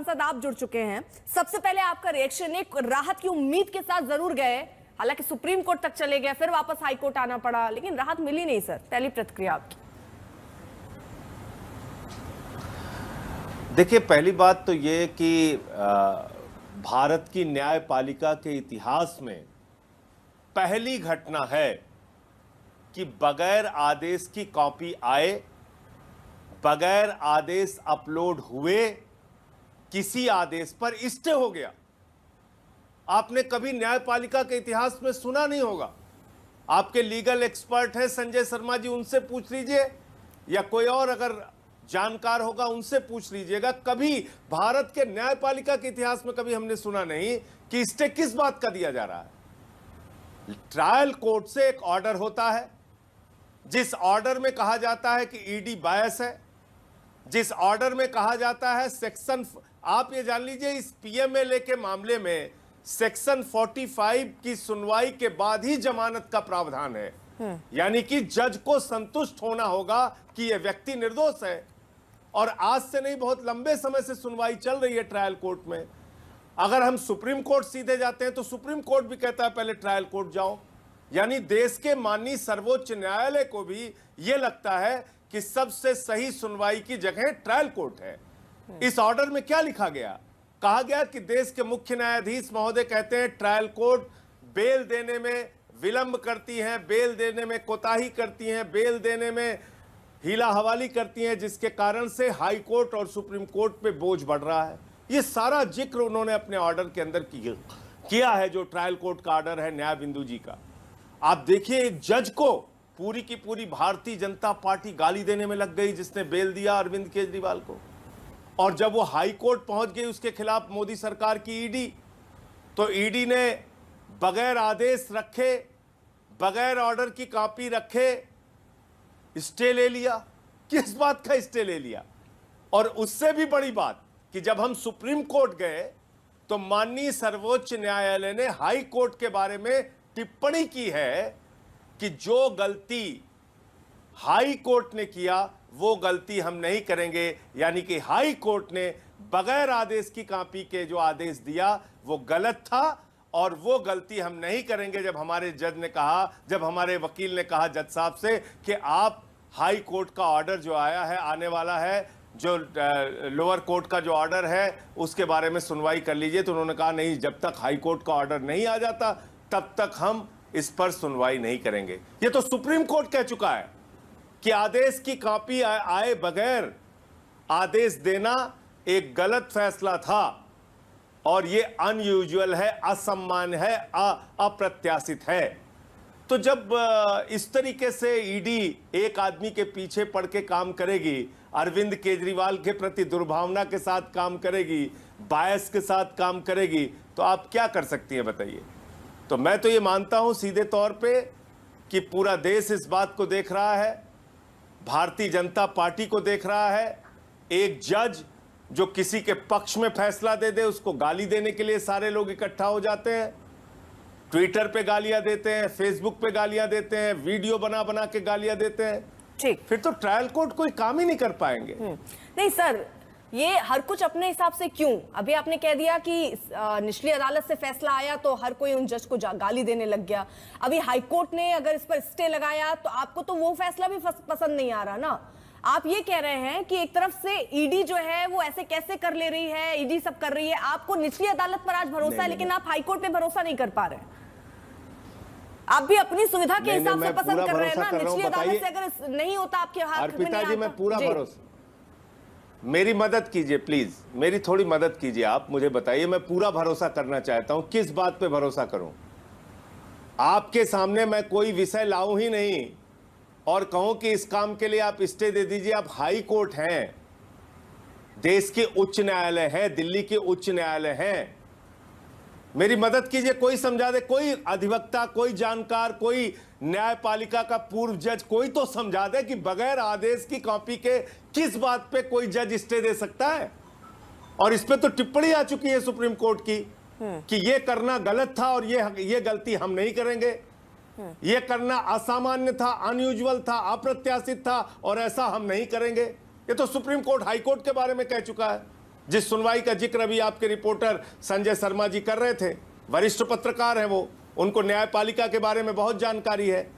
सांसद आप जुड़ चुके हैं, सबसे पहले आपका रिएक्शन, एक राहत की उम्मीद के साथ जरूर गए, हालांकि सुप्रीम कोर्ट तक चले गए, फिर वापस हाई कोर्ट आना पड़ा, लेकिन राहत मिली नहीं। सर, पहली प्रतिक्रिया आपकी। देखिए, पहली बात तो ये कि भारत की न्यायपालिका के इतिहास में पहली घटना है कि बगैर आदेश की कॉपी आए, बगैर आदेश अपलोड हुए, किसी आदेश पर स्टे हो गया। आपने कभी न्यायपालिका के इतिहास में सुना नहीं होगा। आपके लीगल एक्सपर्ट हैं संजय शर्मा जी, उनसे पूछ लीजिए, या कोई और अगर जानकार होगा उनसे पूछ लीजिएगा। कभी भारत के न्यायपालिका के इतिहास में कभी हमने सुना नहीं कि स्टे किस बात का दिया जा रहा है। ट्रायल कोर्ट से एक ऑर्डर होता है, जिस ऑर्डर में कहा जाता है कि ईडी बायस है, जिस ऑर्डर में कहा जाता है सेक्शन, आप ये जान लीजिए इस पीएमएलए के मामले में सेक्शन 45 की सुनवाई के बाद ही जमानत का प्रावधान है। यानी कि जज को संतुष्ट होना होगा कि यह व्यक्ति निर्दोष है। और आज से नहीं, बहुत लंबे समय से सुनवाई चल रही है ट्रायल कोर्ट में। अगर हम सुप्रीम कोर्ट सीधे जाते हैं तो सुप्रीम कोर्ट भी कहता है पहले ट्रायल कोर्ट जाओ। यानी देश के माननीय सर्वोच्च न्यायालय को भी यह लगता है कि सबसे सही सुनवाई की जगह ट्रायल कोर्ट है। इस ऑर्डर में क्या लिखा गया? कहा गया कि देश के मुख्य न्यायाधीश महोदय कहते हैं ट्रायल कोर्ट बेल देने में विलंब करती हैं, बेल देने में कोताही करती हैं, बेल देने में हीला हवाली करती हैं, जिसके कारण से हाई कोर्ट और सुप्रीम कोर्ट पे बोझ बढ़ रहा है। ये सारा जिक्र उन्होंने अपने ऑर्डर के अंदर किया है, जो ट्रायल कोर्ट का ऑर्डर है न्याय बिंदु जी का। आप देखिए, एक जज को पूरी की पूरी भारतीय जनता पार्टी गाली देने में लग गई, जिसने बेल दिया अरविंद केजरीवाल को। और जब वो हाई कोर्ट पहुंच गई उसके खिलाफ मोदी सरकार की ईडी, तो ईडी ने बगैर आदेश रखे, बगैर ऑर्डर की कॉपी रखे स्टे ले लिया। किस बात का स्टे ले लिया? और उससे भी बड़ी बात कि जब हम सुप्रीम कोर्ट गए तो माननीय सर्वोच्च न्यायालय ने हाई कोर्ट के बारे में टिप्पणी की है कि जो गलती हाई कोर्ट ने किया वो गलती हम नहीं करेंगे। यानी कि हाई कोर्ट ने बगैर आदेश की कॉपी के जो आदेश दिया वो गलत था और वो गलती हम नहीं करेंगे। जब हमारे जज ने कहा, जब हमारे वकील ने कहा जज साहब से कि आप हाई कोर्ट का ऑर्डर जो आया है, आने वाला है, जो लोअर कोर्ट का जो ऑर्डर है उसके बारे में सुनवाई कर लीजिए, तो उन्होंने कहा नहीं, जब तक हाई कोर्ट का ऑर्डर नहीं आ जाता तब तक हम इस पर सुनवाई नहीं करेंगे। ये तो सुप्रीम कोर्ट कह चुका है कि आदेश की कॉपी आए बगैर आदेश देना एक गलत फैसला था और ये अनयूजुअल है, असम्मान है, अप्रत्याशित है। तो जब इस तरीके से ईडी एक आदमी के पीछे पड़ के काम करेगी, अरविंद केजरीवाल के प्रति दुर्भावना के साथ काम करेगी, बायस के साथ काम करेगी, तो आप क्या कर सकती हैं बताइए? तो मैं तो ये मानता हूं सीधे तौर पे कि पूरा देश इस बात को देख रहा है, भारतीय जनता पार्टी को देख रहा है। एक जज जो किसी के पक्ष में फैसला दे दे उसको गाली देने के लिए सारे लोग इकट्ठा हो जाते हैं, ट्विटर पे गालियां देते हैं, फेसबुक पे गालियां देते हैं, वीडियो बना बना के गालियां देते हैं। ठीक, फिर तो ट्रायल कोर्ट कोई काम ही नहीं कर पाएंगे। नहीं सर, ये हर कुछ अपने हिसाब से क्यों? अभी आपने कह दिया कि निचली अदालत से फैसला आया तो हर कोई उन जज को गाली देने लग गया। अभी हाईकोर्ट ने अगर इस पर स्टे लगाया तो आपको तो वो फैसला भी पसंद नहीं आ रहा ना। आप ये कह रहे हैं कि एक तरफ से ईडी जो है वो ऐसे कैसे कर ले रही है, ईडी सब कर रही है, आपको निचली अदालत पर आज भरोसा है, लेकिन आप हाईकोर्ट पे भरोसा नहीं कर पा रहे। आप भी अपनी सुविधा के हिसाब से पसंद कर रहे हैं ना। निचली अदालत से अगर नहीं होता आपके हाथ में नहीं आता। मैं पूरा भरोसा, मेरी मदद कीजिए प्लीज, मेरी थोड़ी मदद कीजिए, आप मुझे बताइए, मैं पूरा भरोसा करना चाहता हूं। किस बात पे भरोसा करूं? आपके सामने मैं कोई विषय लाऊं ही नहीं और कहूं कि इस काम के लिए आप स्टे दे दीजिए। आप हाई कोर्ट हैं, देश के उच्च न्यायालय है, दिल्ली के उच्च न्यायालय हैं। मेरी मदद कीजिए, कोई समझा दे, कोई अधिवक्ता, कोई जानकार, कोई न्यायपालिका का पूर्व जज, कोई तो समझा दे कि बगैर आदेश की कॉपी के किस बात पे कोई जज स्टे दे सकता है। और इस पे तो टिप्पणी आ चुकी है सुप्रीम कोर्ट की कि ये करना गलत था और ये गलती हम नहीं करेंगे, ये करना असामान्य था, अनयूजुअल था, अप्रत्याशित था और ऐसा हम नहीं करेंगे। ये तो सुप्रीम कोर्ट हाई कोर्ट के बारे में कह चुका है। जिस सुनवाई का जिक्र अभी आपके रिपोर्टर संजय शर्मा जी कर रहे थे, वरिष्ठ पत्रकार हैं वो, उनको न्यायपालिका के बारे में बहुत जानकारी है।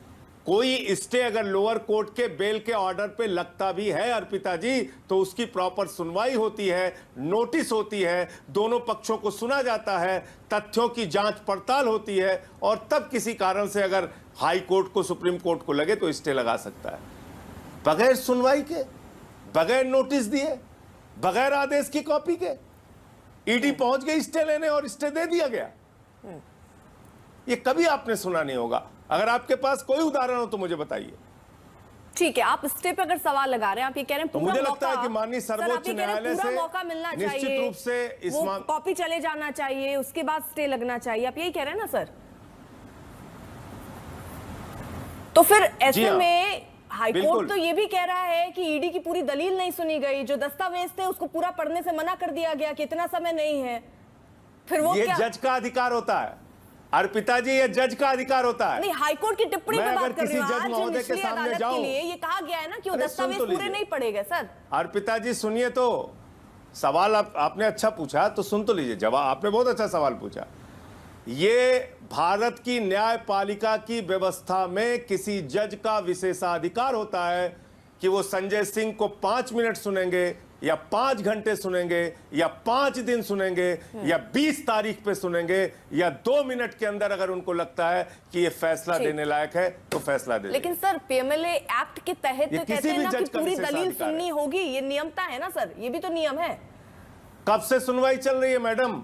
कोई स्टे अगर लोअर कोर्ट के बेल के ऑर्डर पे लगता भी है अर्पिता जी, तो उसकी प्रॉपर सुनवाई होती है, नोटिस होती है, दोनों पक्षों को सुना जाता है, तथ्यों की जांच पड़ताल होती है, और तब किसी कारण से अगर हाई कोर्ट को, सुप्रीम कोर्ट को लगे तो स्टे लगा सकता है। बगैर सुनवाई के, बगैर नोटिस दिए, बगैर आदेश की कॉपी के ईडी पहुंच गई स्टे लेने और स्टे दे दिया गया। ये कभी आपने सुना नहीं होगा। अगर आपके पास कोई उदाहरण हो तो मुझे बताइए। ठीक है, आप स्टे पे अगर सवाल लगा रहे हैं, आप ये कह रहे हैं तो मुझे लगता है कि माननीय सर्वोच्च न्यायालय से मौका मिलना निश्चित चाहिए, रूप से इस कॉपी चले जाना चाहिए, उसके बाद स्टे लगना चाहिए, आप यही कह रहे हैं ना सर? तो फिर ऐसे में हाईकोर्ट तो ये भी कह रहा है कि ईडी की पूरी दलील नहीं सुनी गई, जो दस्तावेज थे उसको पूरा पढ़ने से मना कर दिया गया कि इतना समय नहीं है। फिर वो ये क्या? जज का अधिकार होता है अर्पिता जी, ये जज का अधिकार होता है। नहीं, हाईकोर्ट की टिप्पणी पे बात कर रही हूं। जज महोदय के सामने जाऊं, के लिए ये कहा गया है ना कि वो दस्तावेज पूरे नहीं पढ़ेगा सर। अर्पिता जी सुनिए, तो सवाल आपने अच्छा पूछा, तो सुन तो लीजिए जवाब। आपने बहुत अच्छा सवाल पूछा। ये भारत की न्यायपालिका की व्यवस्था में किसी जज का विशेषाधिकार होता है कि वो संजय सिंह को 5 मिनट सुनेंगे या 5 घंटे सुनेंगे या 5 दिन सुनेंगे या 20 तारीख पे सुनेंगे या 2 मिनट के अंदर अगर उनको लगता है कि ये फैसला देने लायक है तो फैसला दे। लेकिन सर पीएमएलए एक्ट के तहत तो कहते हैं ना कि पूरी दलील सुननी होगी, ये नियमता है ना सर, ये भी तो नियम है। कब से सुनवाई चल रही है मैडम?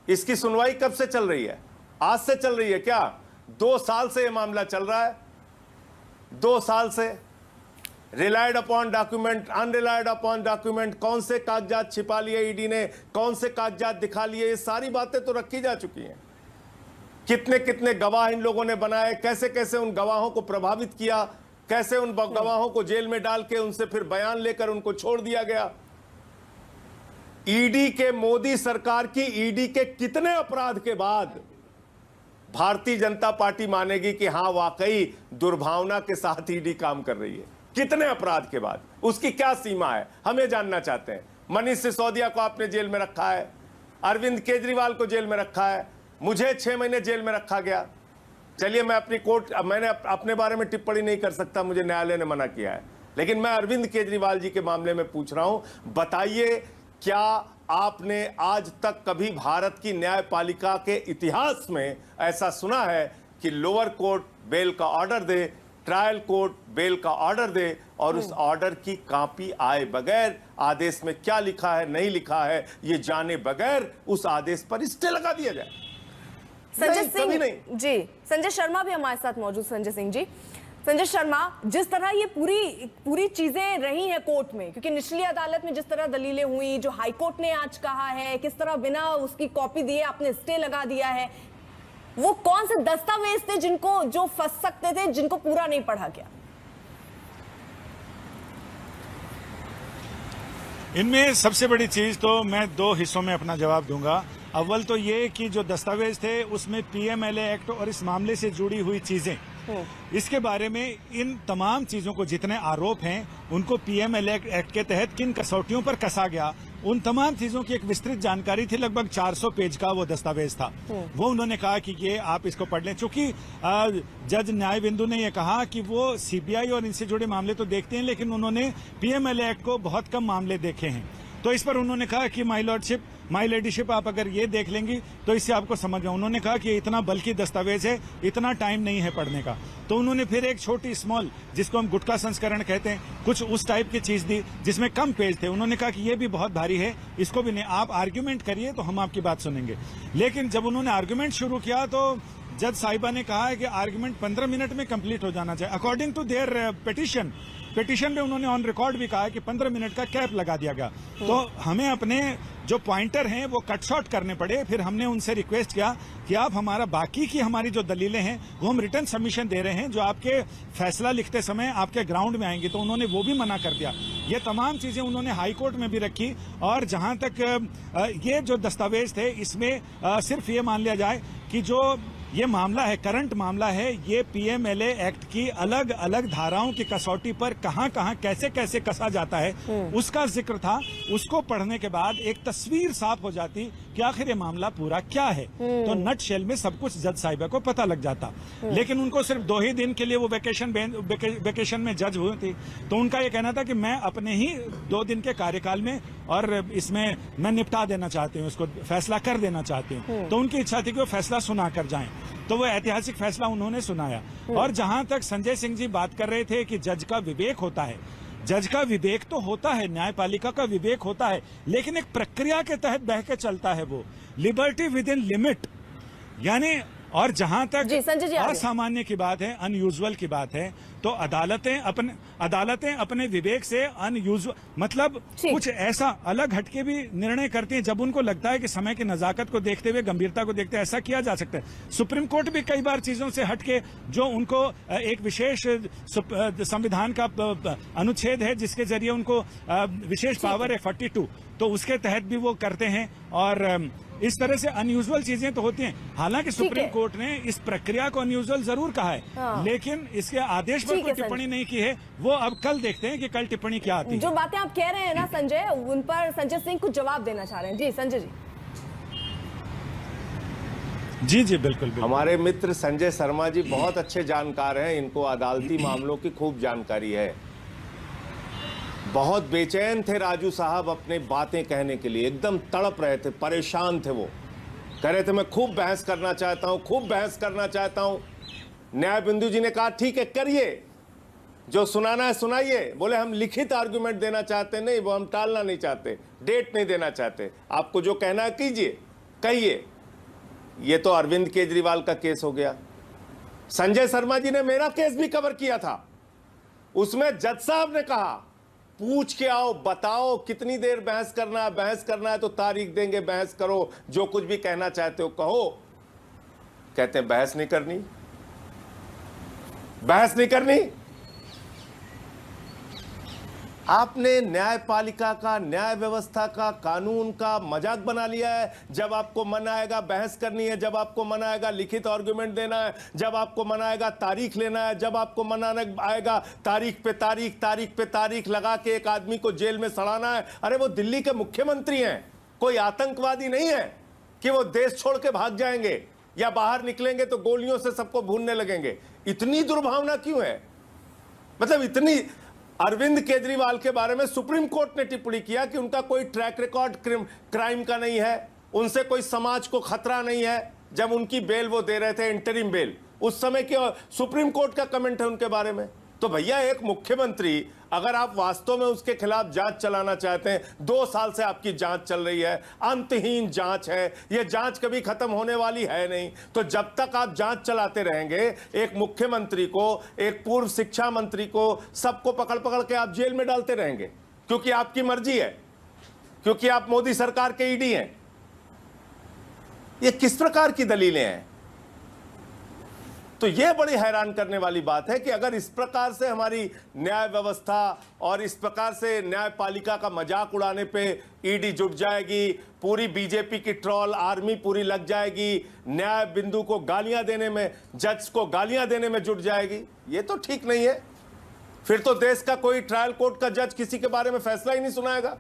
इसकी सुनवाई कब से चल रही है? आज से चल रही है क्या? 2 साल से ये मामला चल रहा है, 2 साल से। Relied upon document, unrelied upon document, कौन से कागजात छिपा लिए ईडी ने, कौन से कागजात दिखा लिए, ये सारी बातें तो रखी जा चुकी हैं। कितने कितने गवाह इन लोगों ने बनाए, कैसे कैसे उन गवाहों को प्रभावित किया, कैसे उन गवाहों को जेल में डाल के उनसे फिर बयान लेकर उनको छोड़ दिया गया। ईडी के, मोदी सरकार की ईडी के कितने अपराध के बाद भारतीय जनता पार्टी मानेगी कि हां वाकई दुर्भावना के साथ ईडी काम कर रही है? कितने अपराध के बाद? उसकी क्या सीमा है, हमें जानना चाहते हैं। मनीष सिसोदिया को आपने जेल में रखा है, अरविंद केजरीवाल को जेल में रखा है, मुझे 6 महीने जेल में रखा गया। चलिए मैं अपनी मैंने अपने बारे में टिप्पणी नहीं कर सकता, मुझे न्यायालय ने मना किया है, लेकिन मैं अरविंद केजरीवाल जी के मामले में पूछ रहा हूं। बताइए, क्या आपने आज तक कभी भारत की न्यायपालिका के इतिहास में ऐसा सुना है कि लोअर कोर्ट बेल का ऑर्डर दे, ट्रायल कोर्ट बेल का ऑर्डर दे और उस ऑर्डर की कॉपी आए बगैर, आदेश में क्या लिखा है नहीं लिखा है ये जाने बगैर उस आदेश पर स्टे लगा दिया जाए? संजय सिंह जी, संजय शर्मा भी हमारे साथ मौजूद। संजय सिंह जी, संजय शर्मा, जिस तरह ये पूरी चीजें रही हैं कोर्ट में, क्योंकि निचली अदालत में जिस तरह दलीलें हुई, जो हाई कोर्ट ने आज कहा है, किस तरह बिना उसकी कॉपी दिए आपने स्टे लगा दिया है, वो कौन से दस्तावेज थे जिनको, जो फंस सकते थे, जिनको पूरा नहीं पढ़ा गया? इनमें सबसे बड़ी चीज तो मैं 2 हिस्सों में अपना जवाब दूंगा। अव्वल तो ये कि जो दस्तावेज थे उसमें पीएमएलए एक्ट और इस मामले से जुड़ी हुई चीजें, इसके बारे में इन तमाम चीजों को, जितने आरोप हैं उनको पीएमएलए एक्ट के तहत किन कसौटियों पर कसा गया, उन तमाम चीजों की एक विस्तृत जानकारी थी। लगभग 400 पेज का वो दस्तावेज था। वो उन्होंने कहा कि ये आप इसको पढ़ लें, चूंकि जज न्यायबिंदु ने ये कहा कि वो सीबीआई और इनसे जुड़े मामले तो देखते हैं, लेकिन उन्होंने पीएमएलए एक्ट को बहुत कम मामले देखे हैं। तो इस पर उन्होंने कहा कि माय लॉर्डशिप, माय लेडीशिप, आप अगर ये देख लेंगी तो इससे आपको समझ में। उन्होंने कहा कि इतना बल्कि दस्तावेज है, इतना टाइम नहीं है पढ़ने का। तो उन्होंने फिर एक छोटी स्मॉल, जिसको हम गुटका संस्करण कहते हैं, कुछ उस टाइप की चीज दी जिसमें कम पेज थे। उन्होंने कहा कि ये भी बहुत भारी है, इसको भी नहीं, आप आर्ग्यूमेंट करिए तो हम आपकी बात सुनेंगे। लेकिन जब उन्होंने आर्ग्यूमेंट शुरू किया तो जज साहिबा ने कहा है कि आर्ग्यूमेंट 15 मिनट में कंप्लीट हो जाना चाहिए। अकॉर्डिंग टू देयर पिटीशन में उन्होंने ऑन रिकॉर्ड भी कहा है कि 15 मिनट का कैप लगा दिया गया। तो हमें अपने जो पॉइंटर हैं वो कट शॉर्ट करने पड़े। फिर हमने उनसे रिक्वेस्ट किया कि आप हमारा बाकी की हमारी जो दलीलें हैं वो हम रिटर्न सबमिशन दे रहे हैं, जो आपके फैसला लिखते समय आपके ग्राउंड में आएंगी। तो उन्होंने वो भी मना कर दिया। ये तमाम चीजें उन्होंने हाई कोर्ट में भी रखी। और जहां तक ये जो दस्तावेज थे, इसमें सिर्फ ये मान लिया जाए कि जो ये मामला है, करंट मामला है, ये पीएमएलए एक्ट की अलग अलग धाराओं की कसौटी पर कहां कहां कैसे कैसे कसा जाता है उसका जिक्र था। उसको पढ़ने के बाद एक तस्वीर साफ हो जाती कि आखिर ये मामला पूरा क्या है। तो नट शेल में सब कुछ जज साहिबा को पता लग जाता। लेकिन उनको सिर्फ 2 ही दिन के लिए वो वेकेशन में जज हुए थे, तो उनका ये कहना था कि मैं अपने ही 2 दिन के कार्यकाल में और इसमें मैं निपटा देना चाहती हूँ, इसको फैसला कर देना चाहती हूँ। तो उनकी इच्छा थी कि वो फैसला सुना कर जाएं। तो वो ऐतिहासिक फैसला उन्होंने सुनाया। और जहां तक संजय सिंह जी बात कर रहे थे कि जज का विवेक होता है, जज का विवेक तो होता है, न्यायपालिका का विवेक होता है, लेकिन एक प्रक्रिया के तहत बह के चलता है वो, लिबर्टी विद इन लिमिट। यानी और जहां तक असामान्य की बात है, अनयूजुअल की बात है, तो अदालतें अपने विवेक से अनयूजुअल मतलब कुछ ऐसा अलग हटके भी निर्णय करती हैं जब उनको लगता है कि समय की नजाकत को देखते हुए, गंभीरता को देखते हुए ऐसा किया जा सकता है। सुप्रीम कोर्ट भी कई बार चीजों से हटके, जो उनको एक विशेष संविधान का अनुच्छेद है जिसके जरिए उनको विशेष पावर है 42, तो उसके तहत भी वो करते हैं। और इस तरह से अनयूजुअल चीजें तो होती हैं। हालांकि सुप्रीम कोर्ट ने इस प्रक्रिया को अनयूजुअल जरूर कहा है, लेकिन इसके आदेश पर कोई टिप्पणी नहीं की है। वो अब कल देखते हैं कि कल टिप्पणी क्या आती है। जो बातें आप कह रहे हैं ना संजय, उन पर संजय सिंह कुछ जवाब देना चाह रहे हैं। जी संजय जी। जी बिल्कुल। हमारे मित्र संजय शर्मा जी बहुत अच्छे जानकार हैं, इनको अदालती मामलों की खूब जानकारी है। बहुत बेचैन थे राजू साहब अपने बातें कहने के लिए, एकदम तड़प रहे थे, परेशान थे। वो कह रहे थे मैं खूब बहस करना चाहता हूं, खूब बहस करना चाहता हूं। न्याय बिंदु जी ने कहा ठीक है करिए, जो सुनाना है सुनाइए। बोले हम लिखित आर्गुमेंट देना चाहते नहीं, वो हम टालना नहीं चाहते, डेट नहीं देना चाहते, आपको जो कहना है कीजिए, कहिए। ये तो अरविंद केजरीवाल का केस हो गया। संजय शर्मा जी ने मेरा केस भी कवर किया था, उसमें जज साहब ने कहा पूछ के आओ, बताओ कितनी देर बहस करना है, बहस करना है तो तारीख देंगे, बहस करो, जो कुछ भी कहना चाहते हो कहो। कहते हैं बहस नहीं करनी, बहस नहीं करनी। आपने न्यायपालिका का, न्याय व्यवस्था का, कानून का मजाक बना लिया है। जब आपको मन आएगा बहस करनी है, जब आपको मन आएगा लिखित आर्गुमेंट देना है, जब आपको मन आएगा तारीख लेना है, जब आपको मन आएगा तारीख पे तारीख लगा के एक आदमी को जेल में सड़ाना है। अरे वो दिल्ली के मुख्यमंत्री हैं, कोई आतंकवादी नहीं है कि वो देश छोड़ के भाग जाएंगे या बाहर निकलेंगे तो गोलियों से सबको भूनने लगेंगे। इतनी दुर्भावना क्यों है? मतलब इतनी। अरविंद केजरीवाल के बारे में सुप्रीम कोर्ट ने टिप्पणी किया कि उनका कोई ट्रैक रिकॉर्ड क्राइम का नहीं है, उनसे कोई समाज को खतरा नहीं है। जब उनकी बेल वो दे रहे थे, इंटरिम बेल, उस समय के सुप्रीम कोर्ट का कमेंट है उनके बारे में। तो भैया एक मुख्यमंत्री, अगर आप वास्तव में उसके खिलाफ जांच चलाना चाहते हैं, 2 साल से आपकी जांच चल रही है, अंतहीन जांच है, यह जांच कभी खत्म होने वाली है नहीं। तो जब तक आप जांच चलाते रहेंगे, एक मुख्यमंत्री को, एक पूर्व शिक्षा मंत्री को, सबको पकड़ पकड़ के आप जेल में डालते रहेंगे, क्योंकि आपकी मर्जी है, क्योंकि आप मोदी सरकार के ईडी हैं। ये किस प्रकार की दलीलें हैं? तो यह बड़ी हैरान करने वाली बात है कि अगर इस प्रकार से हमारी न्याय व्यवस्था और इस प्रकार से न्यायपालिका का मजाक उड़ाने पे ईडी जुट जाएगी, पूरी बीजेपी की ट्रोल आर्मी पूरी लग जाएगी, न्याय बिंदु को गालियां देने में, जज को गालियां देने में जुट जाएगी, ये तो ठीक नहीं है। फिर तो देश का कोई ट्रायल कोर्ट का जज किसी के बारे में फैसला ही नहीं सुनाएगा।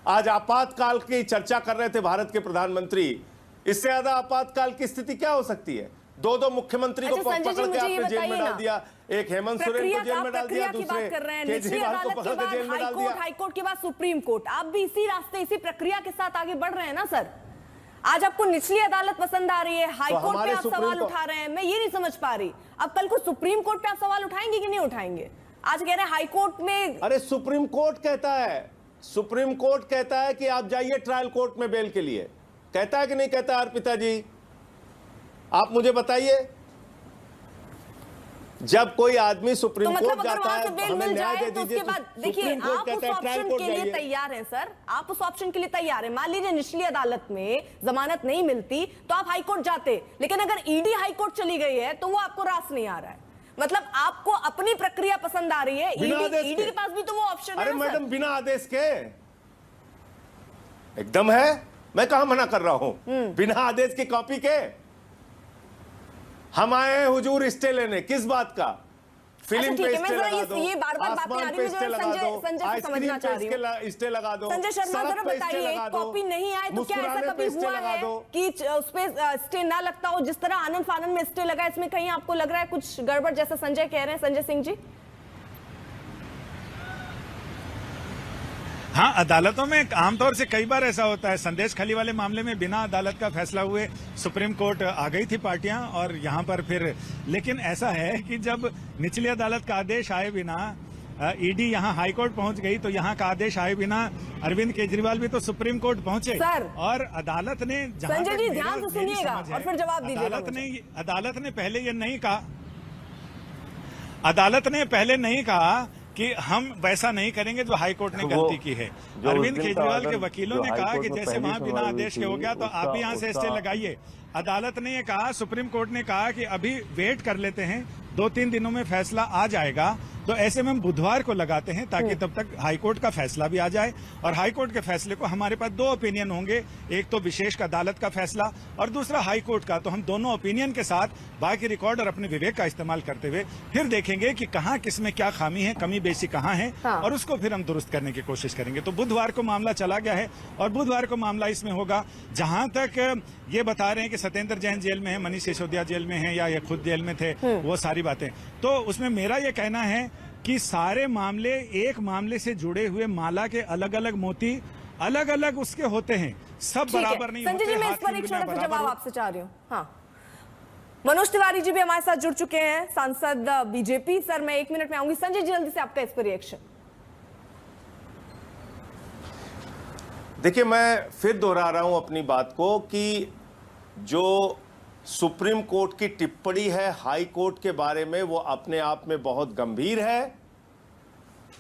आज आपातकाल की चर्चा कर रहे थे भारत के प्रधानमंत्री, इससे ज्यादा आपातकाल की स्थिति क्या हो सकती है? 2 मुख्यमंत्री को पकड़ के आपने जेल में डाल दिया, एक हेमंत सोरेन को जेल में डाल दिया, दूसरे केजरीवाल को पकड़ के जेल में डाल दिया। हाईकोर्ट के बाद सुप्रीम कोर्ट, आप भी इसी रास्ते, इसी प्रक्रिया के साथ आगे बढ़ रहे हैं ना सर। आज आपको निचली अदालत पसंद आ रही है, हाईकोर्ट पे आप सवाल उठा रहे हैं, मैं ये नहीं समझ पा रही। अब कल को सुप्रीम कोर्ट पे आप सवाल उठाएंगे कि नहीं उठाएंगे? आज कह रहे हैं हाईकोर्ट में। अरे सुप्रीम कोर्ट कहता है, सुप्रीम कोर्ट कहता है कि आप जाइए ट्रायल कोर्ट में बेल के लिए, कहता है कि नहीं कहता? अर्पिता जी आप मुझे बताइए, जब कोई आदमी सुप्रीम कोर्ट जाता है, हमें न्याय दे दीजिए, उसके बाद देखिए आप उस ऑप्शन के लिए तैयार हैं सर, आप उस ऑप्शन के लिए तैयार हैं। मान लीजिए निचली अदालत में जमानत नहीं मिलती तो आप हाईकोर्ट जाते, लेकिन अगर ईडी हाईकोर्ट चली गई है तो वो आपको रास नहीं आ रहा है। मतलब आपको अपनी प्रक्रिया पसंद आ रही है, ईडी के पास भी तो वो ऑप्शन है। अरे मैडम बिना आदेश के एकदम है, मैं कहां मना कर रहा हूं, बिना आदेश की कॉपी के हम आए हैं हुजूर स्टे लेने, किस बात का? फिल्म ठीक पे है, मैं स्टे जरा लगा दो, ये बार-बार बातें आ आसमान रही पे हैं, स्टे जो लगा संजय दो, से आइसक्रीम समझना चाह रही हूँ। पे स्टे लगा दो, संजय शर्मा सड़क जरा पे स्टे बताइए, लगा दो, कॉपी नहीं आए तो क्या ऐसा मुस्कुराने कभी पे स्टे हुआ लगा है दो। कि उस पे स्टे ना लगता हो? जिस तरह आनंद फानंद में स्टे लगा, इसमें कहीं आपको लग रहा है कुछ गड़बड़, जैसा संजय कह रहे हैं, संजय सिंह जी? हाँ, अदालतों में आमतौर से कई बार ऐसा होता है। संदेश खली वाले मामले में बिना अदालत का फैसला हुए सुप्रीम कोर्ट आ गई थी पार्टियां, और यहाँ पर फिर, लेकिन ऐसा है कि जब निचली अदालत का आदेश आए बिना ईडी यहाँ हाई कोर्ट पहुंच गई, तो यहाँ का आदेश आए बिना अरविंद केजरीवाल भी तो सुप्रीम कोर्ट पहुंचे, सर, और अदालत ने, जहां संजय तक जी मेरा- ध्यान से मेरी सुनिएगा समझ है, और फिर जवाब दीजिएगा। अदालत ने पहले ये नहीं कहा, अदालत ने पहले नहीं कहा कि हम वैसा नहीं करेंगे जो हाई कोर्ट ने गलती की है। अरविंद केजरीवाल के वकीलों ने कहा कि जैसे वहां बिना आदेश के हो गया तो आप भी यहां से स्टे लगाइए। अदालत ने ये कहा, सुप्रीम कोर्ट ने कहा कि अभी वेट कर लेते हैं, 2-3 दिनों में फैसला आ जाएगा, तो ऐसे में हम बुधवार को लगाते हैं ताकि तब तक हाईकोर्ट का फैसला भी आ जाए। और हाईकोर्ट के फैसले को हमारे पास 2 ओपिनियन होंगे, एक तो विशेष अदालत का फैसला और दूसरा हाईकोर्ट का। तो हम दोनों ओपिनियन के साथ बाकी रिकॉर्ड और अपने विवेक का इस्तेमाल करते हुए फिर देखेंगे कि कहाँ किस में क्या खामी है, कमी बेसी कहाँ है, और उसको फिर हम दुरुस्त करने की कोशिश करेंगे। तो बुधवार को मामला चला गया है और बुधवार को मामला इसमें होगा। जहां तक ये बता रहे हैं कि सत्येंद्र जैन जेल में है, मनीष सिसोदिया जेल में है, या ये खुद जेल में थे, वो सारी बातें, तो उसमें मेरा ये कहना है कि सारे मामले एक मामले से जुड़े हुए माला के अलग अलग मोती अलग अलग उसके होते हैं, सब बराबर नहीं होते। संजय जी, मैं इस पर एक छोटा सा जवाब आपसे चाह रही हूँ। हाँ, मनोज तिवारी जी भी हमारे साथ जुड़ चुके हैं, सांसद बीजेपी। सर, मैं 1 मिनट में आऊंगी। संजय जी, जल्दी से आपका इस पर रिएक्शन। देखिए, मैं फिर दोहरा रहा हूं अपनी बात को कि जो सुप्रीम कोर्ट की टिप्पणी है हाई कोर्ट के बारे में, वो अपने आप में बहुत गंभीर है।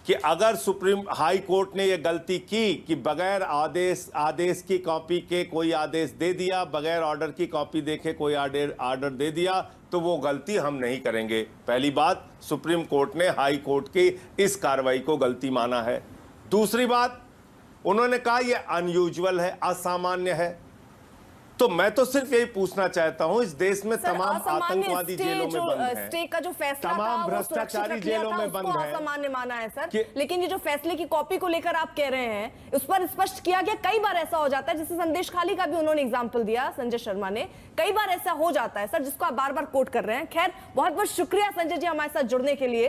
कि अगर सुप्रीम हाई कोर्ट ने यह गलती की कि बगैर आदेश की कॉपी के कोई आदेश दे दिया, बगैर ऑर्डर की कॉपी देखे कोई ऑर्डर दे दिया, तो वो गलती हम नहीं करेंगे। पहली बात, सुप्रीम कोर्ट ने हाई कोर्ट की इस कार्रवाई को गलती माना है। दूसरी बात, उन्होंने कहा यह अनयूजुअल है, असामान्य है। तो मैं तो सिर्फ यही पूछना चाहता हूं, इस देश में तमाम आतंकवादी जेलों में बंद हैं, स्टे का जो फैसला तमाम था, वो भ्रष्टाचारी जेलों में बंद है, असामान्य माना है सर। लेकिन ये जो फैसले की कॉपी को लेकर आप कह रहे हैं, उस पर स्पष्ट किया गया, कई बार ऐसा हो जाता है, जैसे संदेश खाली का भी उन्होंने एग्जाम्पल दिया, संजय शर्मा ने, कई बार ऐसा हो जाता है सर, जिसको आप बार बार कोट कर रहे हैं। खैर, बहुत बहुत शुक्रिया संजय जी हमारे साथ जुड़ने के लिए।